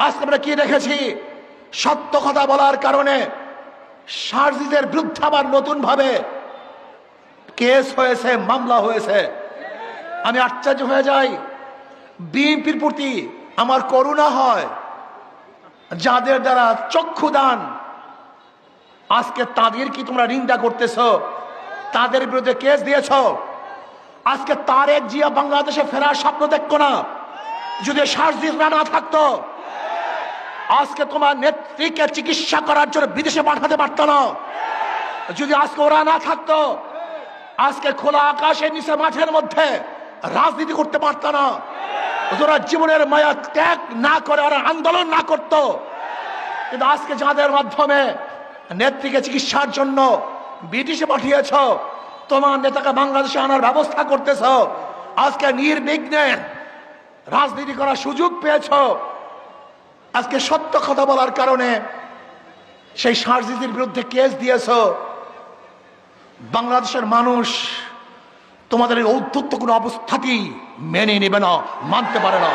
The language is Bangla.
আজকে আমরা কি দেখেছি, সত্য কথা বলার কারণে শারজিদের বিরুদ্ধে আবার নতুন ভাবে কেস হয়েছে, মামলা হয়েছে। আমি আশ্চর্য হয়ে যাই, বিএনপির প্রতি আমার করুণা হয়, যাদের দ্বারা চক্ষু দান, আজকে তাদের কি তোমরা নিন্দা করতেছ, তাদের বিরুদ্ধে কেস দিয়েছ। আজকে তারেক জিয়া বাংলাদেশে ফেরার স্বপ্ন দেখতো না, যদি শারজিদ না থাকতো। আজকে তোমার নেত্রীকে চিকিৎসা করার জন্য বিদেশে পাঠাতে পারত না, যদি আজকে ওরা না থাকতো। আজকে খোলা আকাশের নিচে মাঠের মধ্যে রাজনীতি করতে পারত না। ওরা জীবনের মায়া ত্যাগ না করে ওরা আন্দোলন না করত। কিন্তু আজকে যাদের মাধ্যমে নেত্রীকে চিকিৎসার জন্য বিদেশে পাঠিয়েছ, তোমার নেতাকে বাংলাদেশে আনার ব্যবস্থা করতেছ, আজকে নির্বিঘ্নে রাজনীতি করার সুযোগ পেয়েছ। আজকে সত্য কথা বলার কারণে সেই শারজিদের বিরুদ্ধে কেস দিয়েছ। বাংলাদেশের মানুষ তোমাদের এই ঔদ্ধত্য কোনো অবস্থাতেই মেনে নেবে না, মানতে পারে না।